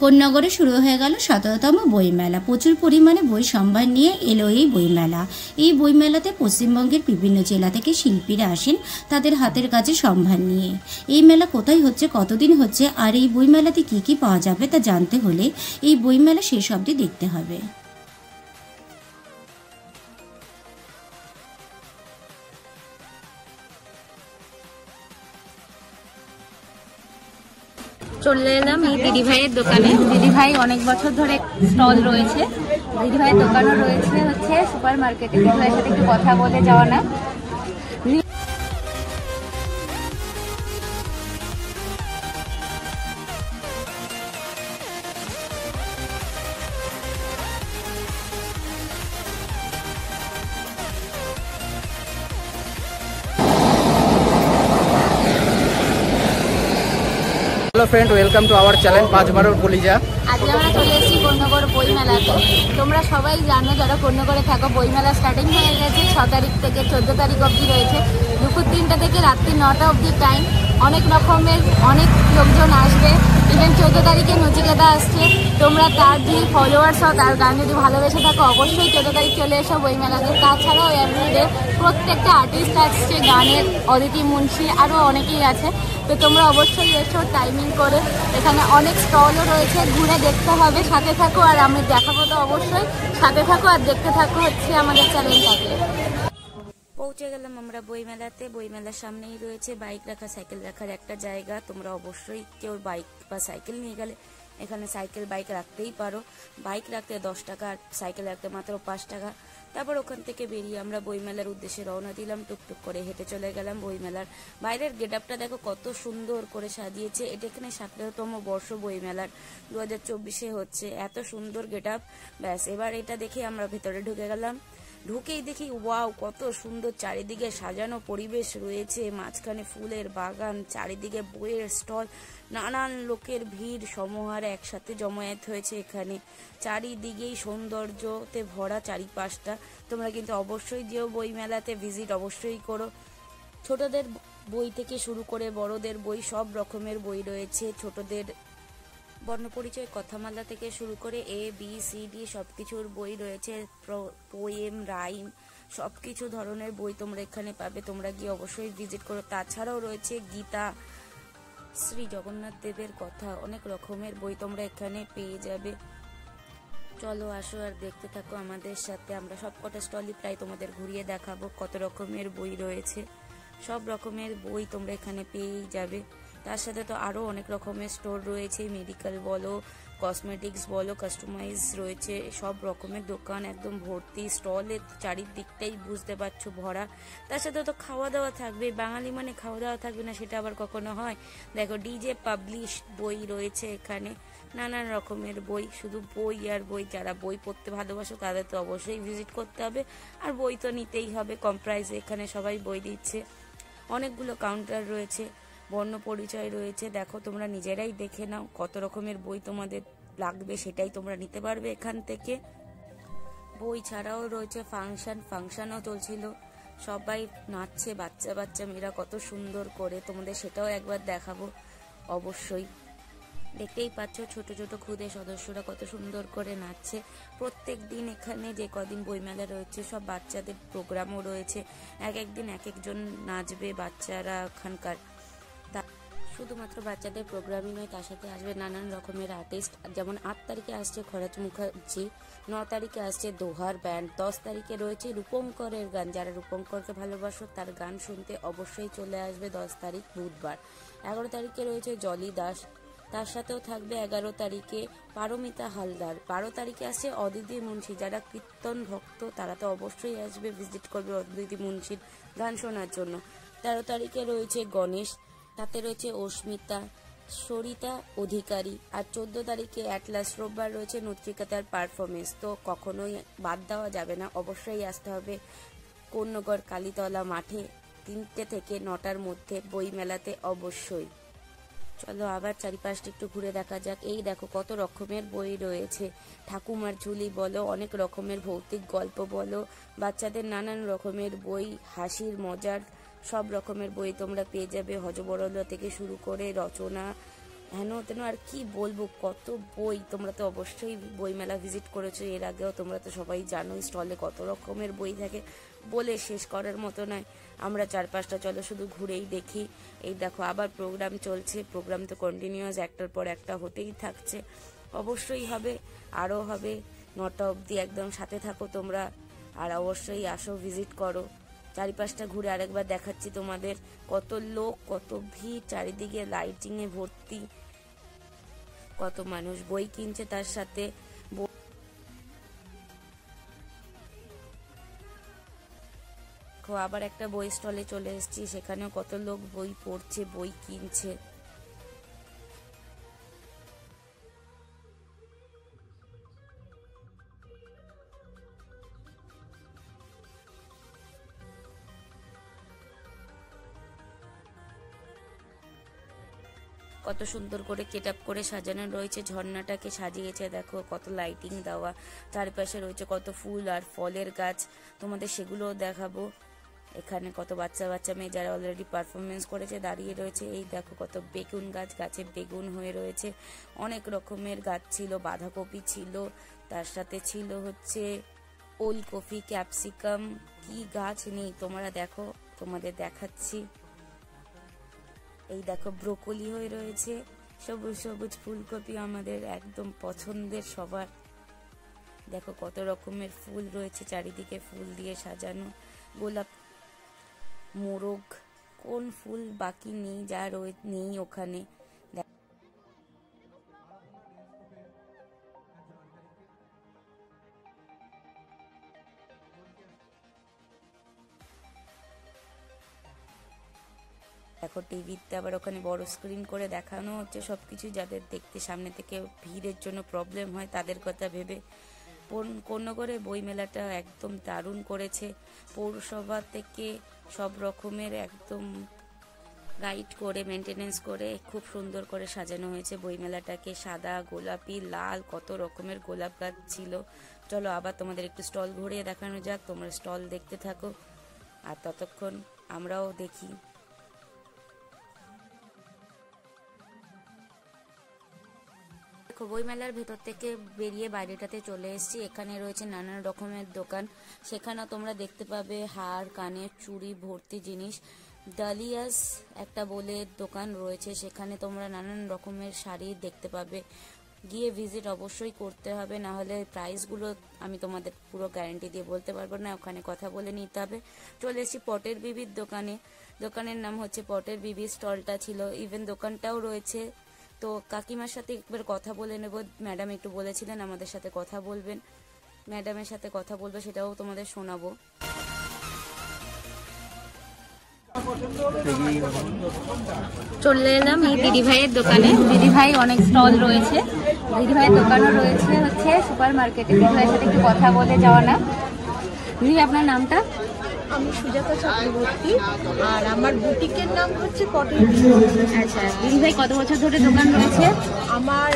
কোন্নগরে শুরু হয়ে গেল ১৭তম বইমেলা। প্রচুর পরিমাণে বই সম্ভার নিয়ে এলো এই বইমেলা। এই বইমেলাতে পশ্চিমবঙ্গের বিভিন্ন জেলা থেকে শিল্পীরা আসেন তাদের হাতের কাজে সম্ভার নিয়ে। এই মেলা কোথায় হচ্ছে, কতদিন হচ্ছে, আর এই বইমেলাতে কি কি পাওয়া যাবে তা জানতে হলে এই বইমেলা শেষ অবধি দেখতে হবে। চলে এলাম এই দিদিভাইয়ের দোকানে। দিদিভাই অনেক বছর ধরে স্টল রয়েছে, দিদিভাইয়ের দোকানও রয়েছে হচ্ছে সুপার মার্কেটে। দিদিভাইয়ের সাথে একটু কথা বলে যাওয়া না। Hello friend, welcome to our channel ৫/১২ কলিজা। আজকে আমরা চলে এসেছি কোন্নগর বইমেলাতে। তোমরা সবাই জানো যারা কোন্নগরে থাকো, বইমেলা স্টার্টিং হয়ে গেছে ৬ তারিখ থেকে ১৪ তারিখ অবধি রয়েছে। দুপুর ৩টা থেকে রাত্রি ৯টা অবধি টাইম। অনেক রকমের অনেক লোকজন আসবে। ইভেন ১৪ তারিখে নচিকেতা আসছে। তোমরা তার যদি ফলোয়ার্স হও, তার গান যদি ভালোবেসে থাকো, অবশ্যই ১৪ তারিখ চলে এসো বইমেলাতে। তাছাড়াও এভরিডে প্রত্যেকটা আর্টিস্ট আসছে গানের, অদিতি মুন্সি, আরও অনেকেই আছে। তো তোমরা অবশ্যই এসো টাইমিং করে। এখানে অনেক স্টলও রয়েছে, ঘুরে দেখতে হবে। সাথে থাকো, আর আমি দেখাবো তো অবশ্যই। সাথে থাকো আর দেখতে থাকো হচ্ছে আমাদের চ্যানেলটাকে। পৌঁছে গেলাম আমরা বইমেলাতে। বইমেলার সামনেই রয়েছে বাইক রাখা, সাইকেল রাখার একটা জায়গা। তোমরা অবশ্যই কেউ বাইক বা সাইকেল নিয়ে গেলে এখানে সাইকেল বাইক রাখতেই পারো। বাইক রাখতে ১০ টাকা, আর সাইকেল রাখতে মাত্র ৫ টাকা। তারপর ওখান থেকে বেরিয়ে আমরা বইমেলার উদ্দেশ্যে রওনা দিলাম। টুকটুক করে হেঁটে চলে গেলাম বইমেলার বাইরের গেট আপটা দেখো কত সুন্দর করে সাজিয়েছে। এটা এখানে ৭তম বর্ষ বইমেলার, ২০২৪-এ হচ্ছে। এত সুন্দর গেট আপ। ব্যাস, এবার এটা দেখে আমরা ভেতরে ঢুকে গেলাম। ঢুকেই দেখি ওয়াও, কত সুন্দর চারিদিকে সাজানো পরিবেশ রয়েছে। মাঝখানে ফুলের বাগান, চারিদিকে বইয়ের স্টল, নানান লোকের ভিড় সমাহারে একসাথে জমায়েত হয়েছে এখানে। চারিদিকেই সৌন্দর্যতে ভরা চারিপাশটা। তোমরা কিন্তু অবশ্যই যেও বইমেলাতে, ভিজিট অবশ্যই করো। ছোটদের বই থেকে শুরু করে বড়দের বই, সব রকমের বই রয়েছে। ছোটদের বর্ণপরিচয়, কথামালা থেকে শুরু করে ABCD সব কিছুর বই রয়েছে। পোয়েম, রাইম, সব কিছু ধরনের বই তোমরা এখানে পাবে। তোমরা গিয়ে অবশ্যই ভিজিট করো। তাছাড়াও রয়েছে গীতা, শ্রী জগন্নাথ দেবের কথা, অনেক রকমের বই তোমরা এখানে পেয়ে যাবে। চলো আসো আর দেখতে থাকো আমাদের সাথে। আমরা সব কটা স্টলই প্রায় তোমাদের ঘুরিয়ে দেখাবো কত রকমের বই রয়েছে। সব রকমের বই তোমরা এখানে পেয়েই যাবে। তার সাথে তো আরও অনেক রকমের স্টোর রয়েছে। মেডিকেল বলো, কসমেটিক্স বলো, কাস্টমাইজ রয়েছে। সব রকমের দোকান একদম ভর্তি। স্টলের চারিদিকটাই বুঝতে পারছো ভরা। তার সাথে তো খাওয়া দাওয়া থাকবে। বাঙালি মানে খাওয়া দাওয়া থাকবে না, সেটা আবার কখনো হয়? দেখো DJ পাবলিশ বই রয়েছে এখানে, নানান রকমের বই, শুধু বই আর বই। যারা বই পড়তে ভালোবাসো তাদের তো অবশ্যই ভিজিট করতে হবে, আর বই তো নিতেই হবে। কম প্রাইসে এখানে সবাই বই দিচ্ছে। অনেকগুলো কাউন্টার রয়েছে, বর্ণ পরিচয় রয়েছে। দেখো তোমরা নিজেরাই দেখে নাও কত রকমের বই তোমাদের লাগবে, সেটাই তোমরা নিতে পারবে এখান থেকে। বই ছাড়াও রয়েছে ফাংশনও চলছিল। সবাই নাচছে, বাচ্চা বাচ্চা মেয়েরা কত সুন্দর করে। তোমাদের সেটাও একবার দেখাবো অবশ্যই। দেখতেই পাচ্ছ ছোট ছোট খুদে সদস্যরা কত সুন্দর করে নাচছে। প্রত্যেক দিন এখানে যে কদিন বইমেলা রয়েছে সব বাচ্চাদের প্রোগ্রামও রয়েছে। এক একদিন এক একজন নাচবে বাচ্চারা এখানকার। শুধুমাত্র বাচ্চাদের প্রোগ্রামই নয়, তার সাথে আসবে নানান রকমের আর্টিস্ট। যেমন ৮ তারিখে আসছে খরাজ মুখার্জি, ৯ তারিখে আসছে দোহার ব্যান্ড, ১০ তারিখে রয়েছে রূপঙ্করের গান। যারা রূপঙ্করকে ভালোবাসো তার গান শুনতে অবশ্যই চলে আসবে ১০ তারিখ বুধবার। ১১ তারিখে রয়েছে জলি দাস, তার সাথেও থাকবে ১১ তারিখে পারমিতা হালদার। ১২ তারিখে আসছে অদিতি মুন্সি। যারা কীর্তন ভক্ত তারা তো অবশ্যই আসবে, ভিজিট করবে অদিতি মুন্সির গান শোনার জন্য। ১৩ তারিখে রয়েছে গণেশ, তাতে রয়েছে অস্মিতা, সরিতা অধিকারী। আর ১৪ তারিখে অ্যাটলাস, রোববার রয়েছে নচিকেতার পারফরমেন্স। তো কখনোই বাদ দেওয়া যাবে না, অবশ্যই আসতে হবে কোন্নগর কালীতলা মাঠে ৩টে থেকে ৯টার মধ্যে বইমেলাতে অবশ্যই। চলো আবার চারিপাশটা একটু ঘুরে দেখা যাক। এই দেখো কত রকমের বই রয়েছে। ঠাকুমার ঝুলি বলো, অনেক রকমের ভৌতিক গল্প বলো, বাচ্চাদের নানান রকমের বই, হাসির মজার সব রকমের বই তোমরা পেয়ে যাবে। হযবরল থেকে শুরু করে রচনা, হেন তেন আর কি বলবো, কত বই। তোমরা তো অবশ্যই বইমেলা ভিজিট করেছো এর আগেও, তোমরা তো সবাই জানো স্টলে কত রকমের বই থাকে, বলে শেষ করার মতো নয়। আমরা 4-5টা চলো শুধু ঘুরেই দেখি। এই দেখো আবার প্রোগ্রাম চলছে, প্রোগ্রাম তো কন্টিনিউয়াস, একটার পর একটা হতেই থাকছে, অবশ্যই হবে, আরও হবে। 9টা অবধি একদম সাথে থাকো তোমরা, আর অবশ্যই আসো, ভিজিট করো। 4-5টা ঘুরে আরেকবার দেখাচ্ছি তোমাদের, কত লোক, কত ভিড়, চারিদিকে লাইটিংয়ে ভর্তি, কত মানুষ বই কিনছে, তার সাথে আবার একটা বই স্টলে চলে এসেছি, সেখানেও কত লোক বই পড়ছে, বই কিনছে। কত সুন্দর করে কেট আপ করে সাজানো রয়েছে, ঝর্ণাটাকে সাজিয়েছে দেখো, কত লাইটিং দেওয়া, চারপাশে রয়েছে কত ফুল আর ফলের গাছ, তোমাদের সেগুলোও দেখাবো। এখানে কত বাচ্চা বাচ্চা মেয়ে যারা অলরেডি পারফরমেন্স করেছে দাঁড়িয়ে রয়েছে। এই দেখো কত বেগুন গাছ, গাছে বেগুন হয়ে রয়েছে, অনেক রকমের গাছ ছিল, বাঁধাকপি ছিল, তার সাথে ছিল হচ্ছে ওলকপি, ক্যাপসিকাম, কি গাছ নেই তোমরা দেখো, তোমাদের দেখাচ্ছি। এই দেখো ব্রোকলি হয়ে রয়েছে, সবুজ সবুজ ফুলকপি, আমাদের একদম পছন্দের সবার। দেখো কত রকমের ফুল রয়েছে, চারিদিকে ফুল দিয়ে সাজানো, গোলাপ, মোরগ, কোন ফুল বাকি নেই যা নেই ওখানে। দেখো টিভিতে আবার ওখানে বড় স্ক্রিন করে দেখানো হচ্ছে সবকিছু, যাদের দেখতে সামনে থেকে ভিড়ের জন্য প্রবলেম হয় তাদের কথা ভেবে। কোন্নগরে বইমেলাটা একদম দারুণ করেছে, পৌরসভা থেকে সব রকমের একদম গাইড করে, মেনটেনেন্স করে খুব সুন্দর করে সাজানো হয়েছে বইমেলাটাকে। সাদা, গোলাপি, লাল, কত রকমের গোলাপ গাছ ছিল। চলো আবার তোমাদের একটু স্টল ঘুরিয়ে দেখানো যাক, তোমরা স্টল দেখতে থাকো আর ততক্ষণ আমরাও দেখি। বইমেলার ভেতর থেকে বেরিয়ে বাইরেটাতে চলে এসেছি, এখানে রয়েছে নানান রকমের দোকান, সেখানেও তোমরা দেখতে পাবে হার, কানের, চুড়ি ভর্তি জিনিস। ডালিয়াস একটা বলে দোকান রয়েছে, সেখানে তোমরা নানান রকমের শাড়ি দেখতে পাবে। গিয়ে ভিজিট অবশ্যই করতে হবে, না হলে প্রাইসগুলো আমি তোমাদের পুরো গ্যারান্টি দিয়ে বলতে পারবো না, ওখানে কথা বলে নিতে হবে। চলে এসেছি পটের বিবির দোকানে, দোকানের নাম হচ্ছে পটের বিবি, স্টলটা ছিল, ইভেন দোকানটাও রয়েছে। তো কাকিমার সাথে একবার কথা বলে নেব, ম্যাডাম একটু বলেছিলেন আমাদের সাথে কথা বলবেন, ম্যাডামের সাথে কথা বলবো, সেটাও তোমাদের শোনাবো। চলে এলাম এই দিদিভাইয়ের দোকানে। দিদিভাই অনেক স্টল রয়েছে, দিদিভাইয়ের দোকানও রয়েছে হচ্ছে সুপার মার্কেটে। দিদিভাইয়ের সাথে একটু কথা বলে যাওয়া না। দিদি আপনার নামটা? আমি সুজাতা চক্রবর্তী, আর আমার বুটিকের নাম হচ্ছে পটের। আচ্ছা দিদিভাই কত বছর ধরে দোকান রয়েছে? আমার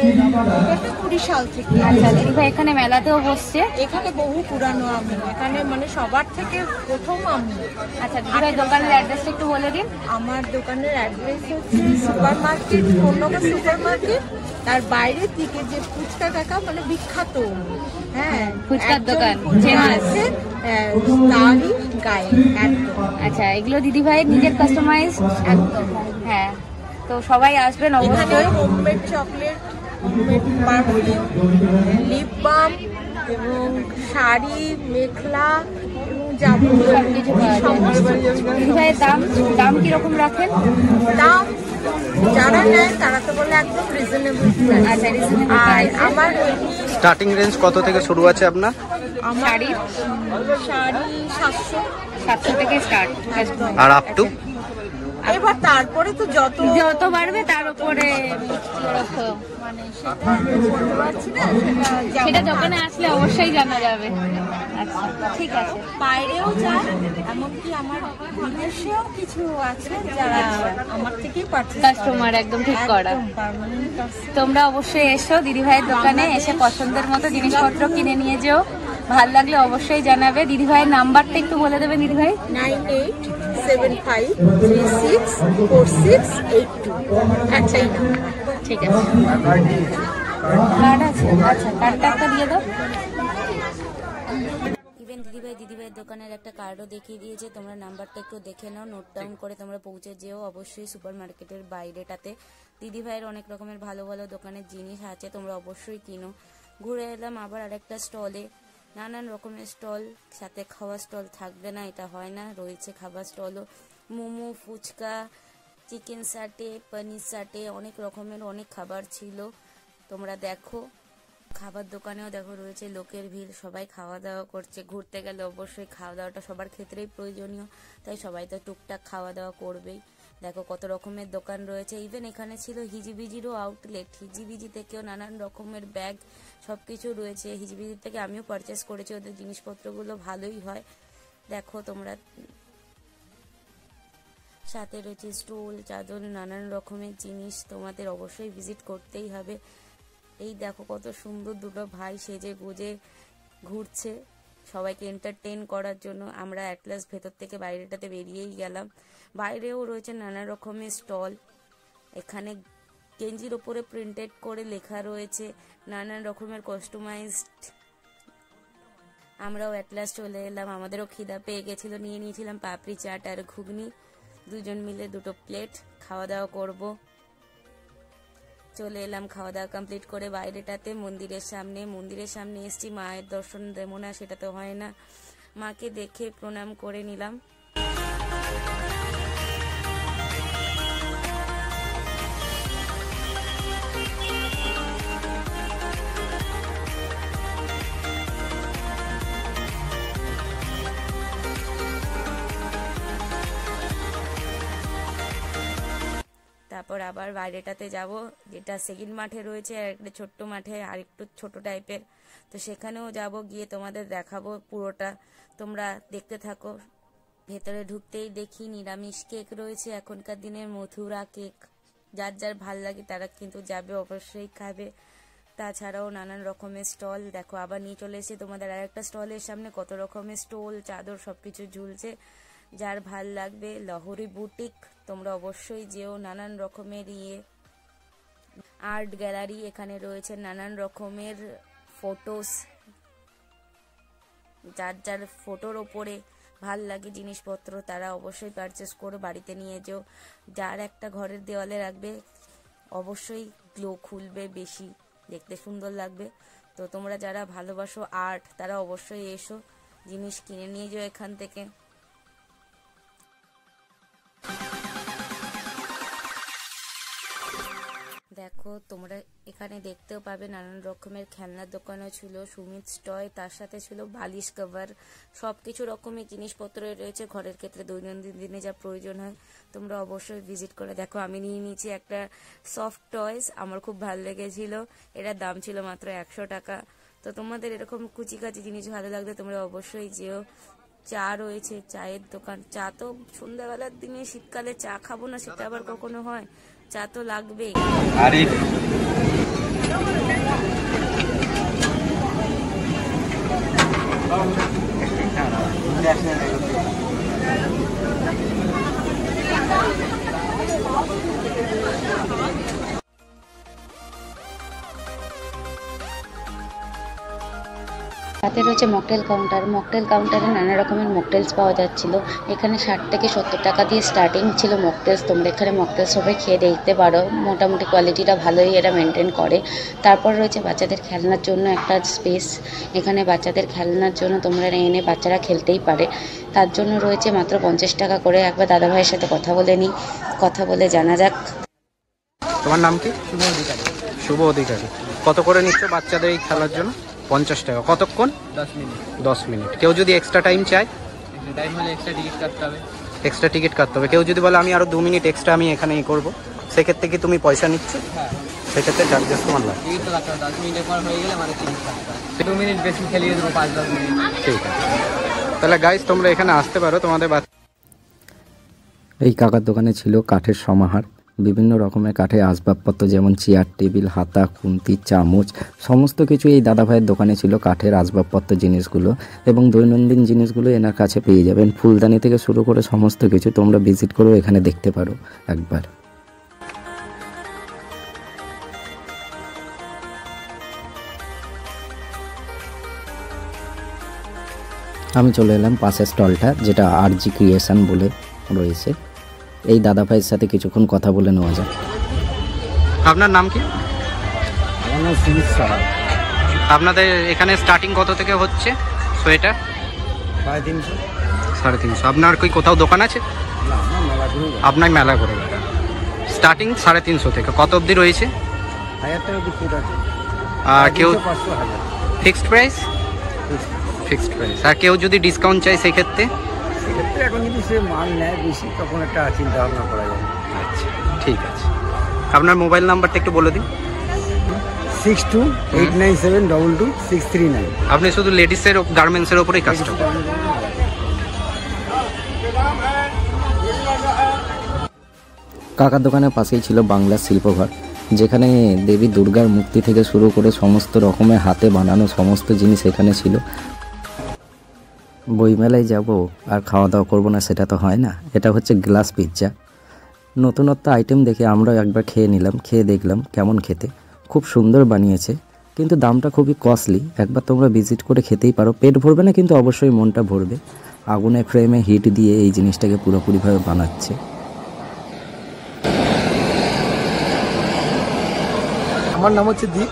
20 সাল থেকে। আচ্ছা দিদিভাই এখানে মেলাতেও বসছে? এখানে বহু পুরানো আমি, এখানে মানে সবার থেকে প্রথম আমি। আচ্ছা দিদিভাই দোকানের অ্যাড্রেসটা একটু বলে দিন। আমার দোকানের অ্যাড্রেস হচ্ছে super market, Konnagar super market, তার বাইরের দিকে যে ফুচকা কাকা মানে বিখ্যাত, হ্যাঁ ফুচকার দোকান আছে তারই গায়ে একদম। আচ্ছা এগুলো দিদিভাইয়ের নিজের কাস্টমাইজ একদম, হ্যাঁ। তো সবাই আসবেন অবশ্যই। Homemade chocolate, homemade perfume, lip balm এবং শাড়ি, মেখলা এবং যাবতীয় সবকিছু পাওয়া যায়। দিদিভাইয়ের দাম কিরকম রাখেন? দাম যারা নেয় তারা তো বলে একদম রিজনেবল। আচ্ছা রিজনেবল। আর আমার স্টার্টিং রেঞ্জ কত থেকে শুরু আছে আপনার? শাড়ি 700 থেকে স্টার্ট, আর আপ টু? এবার তারপরে তো যত বাড়বে তার উপরে মানে সেটা বলতে পারছি না, সেটা দোকানে আসলে অবশ্যই জানা যাবে। আচ্ছা ঠিক আছে। বাইরেও যায়, এমনকি আমার বিদেশেও কিছু আছে যারা আমার থেকেই পারচেজ কাস্টমার একদম ঠিক করা। তোমরা অবশ্যই এসো দিদিভাইয়ের দোকানে, এসে পছন্দের মতো জিনিসপত্র কিনে নিয়ে যেও। ভাল লাগলে অবশ্যই জানাবে। দিদিভাইয়ের নাম্বারটা একটু বলে দেবেন দিদিভাই। 9875364682, একটাই নাম্বার। ঠিক আছে, কার্ড আছে? আচ্ছা, কার্ডটা একটা দিয়ে দাও। ইভেন দিদিভাইয়ের দোকানের একটা কার্ডও দেখিয়ে দিয়েছে, তোমরা নাম্বারটা একটু দেখে নাও, নোট ডাউন করে তোমরা পৌঁছে যেও অবশ্যই সুপার মার্কেটের বাইরেটাতে। দিদিভাইয়ের অনেক রকমের ভালো ভালো দোকানের জিনিস আছে, তোমরা অবশ্যই কিনো। ঘুরে এলাম আবার আরেকটা স্টলে, নানান রকমের স্টল, সাথে খাওয়ার স্টল থাকবে না এটা হয় না, রয়েছে খাবার স্টলও, মোমো, ফুচকা, চিকেন সাটে, পনির সাটে, অনেক রকমের অনেক খাবার ছিল। তোমরা দেখো খাবার দোকানেও দেখো রয়েছে লোকের ভিড়, সবাই খাওয়া দাওয়া করছে। ঘুরতে গেলে অবশ্যই খাওয়া দাওয়াটা সবার ক্ষেত্রেই প্রয়োজনীয়, তাই সবাই তো টুকটাক খাওয়া দাওয়া করবেই। দেখো কত রকমের দোকান রয়েছে। ইভেন এখানে ছিল হিজিবিজিরও আউটলেট, হিজিবিজি থেকেও নানান রকমের ব্যাগ সবকিছু রয়েছে। হিজিবিজি থেকে আমিও পারচেস করেছি, ওদের জিনিসপত্রগুলো ভালোই হয়। দেখো তোমরা, সাথে রয়েছে স্টুল, চাদর, নানান রকমের জিনিস, তোমাদের অবশ্যই ভিজিট করতেই হবে। এই দেখো কত সুন্দর দুটো ভাই সেজে গুজে ঘুরছে সবাইকে এন্টারটেইন করার জন্য। আমরা অ্যাটলাস ভেতর থেকে বাইরেটাতে বেরিয়েই গেলাম। বাইরেও রয়েছে নানা রকমের স্টল, এখানে গেঞ্জির ওপরে প্রিন্টেড করে লেখা রয়েছে নানান রকমের কাস্টমাইজড। আমরাও অ্যাটলাস চলে এলাম, আমাদেরও খিদা পেয়ে গেছিল, নিয়ে নিয়েছিলাম পাপড়ি চাট আর ঘুগনি, দুজন মিলে 2 প্লেট খাওয়া দাওয়া করব। চলে এলাম খাওয়া দাওয়া কমপ্লিট করে বাইরেটাতে মন্দিরের সামনে এসছি। মায়ের দর্শন দেবো না সেটা তো হয় না, মাকে দেখে প্রণাম করে নিলাম। তারপর আবার বাইরেটাতে যাব, যেটা সেকেন্ড মাঠে রয়েছে, আর একটা ছোট্ট মাঠে আর একটু ছোট টাইপের, তো সেখানেও যাব, গিয়ে তোমাদের দেখাবো পুরোটা, তোমরা দেখতে থাকো। ভেতরে ঢুকতেই দেখি নিরামিষ কেক রয়েছে, এখনকার দিনের মথুরা কেক, যার যার ভাল লাগে তারা কিন্তু যাবে, অবশ্যই খাবে। তাছাড়াও নানান রকমের স্টল, দেখো আবার নিয়ে চলে এসে তোমাদের আরেকটা স্টলের সামনে, কত রকমের স্টল, চাদর সবকিছু ঝুলছে, যার ভাল লাগবে। লহরি বুটিক, তোমরা অবশ্যই যেও। নানান রকমের আর্ট গ্যালারি, এখানে রয়েছে নানান রকমের ফটোস, যার যার ফটোর ওপরে ভাল লাগে জিনিসপত্র তারা অবশ্যই পারচেস করো, বাড়িতে নিয়ে যেও। যার একটা ঘরের দেওয়ালে রাখবে অবশ্যই গ্লো খুলবে বেশি, দেখতে সুন্দর লাগবে। তো তোমরা যারা ভালোবাসো আর্ট তারা অবশ্যই এসো, জিনিস কিনে নিয়ে যাও এখান থেকে। দেখো তোমরা এখানে দেখতেও পাবে নানান রকমের খেলনার দোকানও ছিল, সুমিত টয়, তার সাথে ছিল বালিশ কভার, সবকিছু রকমের জিনিসপত্র রয়েছে ঘরের ক্ষেত্রে দৈনন্দিন দিনে যা প্রয়োজন হয়, তোমরা অবশ্যই ভিজিট করে দেখো। আমি নিয়ে নিয়েছি একটা সফট টয়েস, আমার খুব ভালো লেগেছিল, এটার দাম ছিল মাত্র 100 টাকা। তো তোমাদের এরকম কুচিকাচি জিনিস ভালো লাগলে তোমরা অবশ্যই যেও। চা রয়েছে, চায়ের দোকান, চা তো সন্ধ্যাবেলার দিনে শীতকালে চা খাবো না সেটা আবার কখনো হয়, চা তো লাগবেই। সাথে রয়েছে মকটেল কাউন্টারে নানা রকমের মকটেলস পাওয়া যাচ্ছিল। এখানে 60 থেকে 70 টাকা দিয়ে স্টার্টিং ছিল মকটেলস। তোমরা এখানে মকটেলস সবাই খেয়ে দেখতে পারো, মোটামুটি কোয়ালিটিটা ভালোই এরা মেনটেন করে। তারপর রয়েছে বাচ্চাদের খেলনার জন্য একটা স্পেস, এখানে বাচ্চাদের খেলনার জন্য তোমরা এনে বাচ্চারা খেলতেই পারে, তার জন্য রয়েছে মাত্র 50 টাকা করে। একবার দাদা ভাইয়ের সাথে কথা বলে নিই, কথা বলে জানা যাক। তোমার নাম কি? শুভ অধিকারী। কত করে নিচ্ছ বাচ্চাদের এই খেলার জন্য? 50 টাকা। কতক্ষণ? 10 মিনিট। কেউ যদি এক্সট্রা টাইম চায়, টাইম হলে এক্সট্রা টিকিট কাটতে হবে। এক্সট্রা টিকিট কাটতে হবে। কেউ যদি বলে আমি আরো 2 মিনিট এক্সট্রা আমি এখানে করবো, সেক্ষেত্রে কি তুমি পয়সা নিচ্ছ? হ্যাঁ, সেক্ষেত্রে চার্জেস তোমার লাগবে। টিকিট তো কাটতে হবে, 10 মিনিটের পর হয়ে গেলে আমাদের টিকিট কাটতে হবে। 2 মিনিট বেশি খেলিয়ে দেবো, 5-10 মিনিট। ঠিক আছে, তাহলে গাইস তোমরা এখানে আসতে পারো তোমাদের বাচ্চা। এই কাকার দোকানে ছিল কাঠের সমাহার, বিভিন্ন রকমের কাঠের আসবাবপত্র, যেমন চেয়ার, টেবিল, হাতা, খুন্তি, চামচ, সমস্ত কিছু এই দাদা ভাইয়ের দোকানে ছিল, কাঠের আসবাবপত্র জিনিসগুলো এবং দৈনন্দিন জিনিসগুলো এনার কাছে পেয়ে যাবেন। ফুলদানি থেকে শুরু করে সমস্ত কিছু তোমরা ভিজিট করেও এখানে দেখতে পারো একবার। আমি চলে এলাম পাশের স্টলটা, যেটা আরজি ক্রিয়েশন বলে রয়েছে। এই দাদা ভাইয়ের সাথে কিছুক্ষণ কথা বলে নেওয়া যাক। আপনার নাম কি? আমার নাম সুজিত সাহা। আপনাদের এখানে স্টার্টিং কত থেকে হচ্ছে সোয়েটার? 350। 350। আপনার কি কোথাও দোকান আছে? না, আমার মেলা ঘুরে আপনার মেলা করে বেড়ান। স্টার্টিং 350 থেকে কত অবধি রয়েছে? 1000 টাকা বিক্রি আছে। আর কেউ 500 1000 ফিক্সড প্রাইস? Fixed price. আর কেউ যদি ডিসকাউন্ট চাই সেক্ষেত্রে? সেক্ষেত্রে এখন যদি সে মাল নেয় বেশি তখন একটা চিন্তা ভাবনা করা যাবে। আচ্ছা, ঠিক আছে। আপনার মোবাইল নাম্বারটা একটু বলে দিন। 6289722639। আপনি শুধু লেডিসের গার্মেন্টসের ওপরেই কাজটা করেন? কাকার দোকানের পাশেই ছিল বাংলা শিল্পঘর, যেখানে দেবী দুর্গার মূর্তি থেকে শুরু করে সমস্ত রকমের হাতে বানানো সমস্ত জিনিস এখানে ছিল। বইমেলায় যাব আর খাওয়া দাওয়া করবো না সেটা তো হয় না। এটা হচ্ছে গ্লাস পিৎজা। নতুনত্ব আইটেম দেখে আমরা একবার খেয়ে নিলাম, খেয়ে দেখলাম কেমন খেতে। খুব সুন্দর বানিয়েছে, কিন্তু দামটা খুবই কস্টলি। একবার তোমরা ভিজিট করে খেতেই পারো। পেট ভরবে না, কিন্তু অবশ্যই মনটা ভরবে। আগুনের ফ্রেমে হিট দিয়ে এই জিনিসটাকে পুরোপুরিভাবে বানাচ্ছে। আমার নাম হচ্ছে দীপ।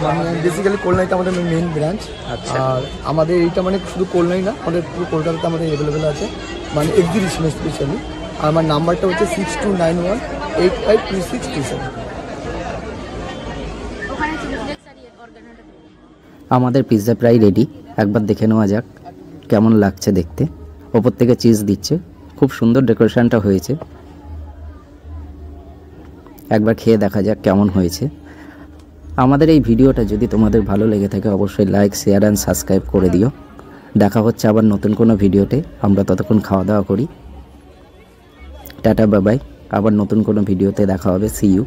মানে বেসিক্যালি কল্যাণীতে আমাদের মেইন ব্রাঞ্চ। আচ্ছা। আর আমাদের এইটা মানে শুধু কল্যাণী না, আমাদের পুরো কলকাতাতে আমাদের অ্যাভেলেবেল আছে, মানে এক্সিবিশন স্পেশালি। আর আমার নাম্বারটা হচ্ছে 6291852627। আমাদের পিৎজা প্রায় রেডি। একবার দেখে নেওয়া যাক কেমন লাগছে দেখতে। ওপর থেকে চিজ দিচ্ছে, খুব সুন্দর ডেকোরেশনটা হয়েছে। একবার খেয়ে দেখা যাক কেমন হয়েছে। আমাদের এই ভিডিওটা যদি তোমাদের ভালো লেগে থাকে অবশ্যই লাইক, শেয়ার অ্যান্ড সাবস্ক্রাইব করে দিও। দেখা হচ্ছে আবার নতুন কোনো ভিডিওতে। আমরা ততক্ষণ খাওয়া দাওয়া করি। Tata, bye bye. আবার নতুন কোনো ভিডিওতে দেখা হবে। See you.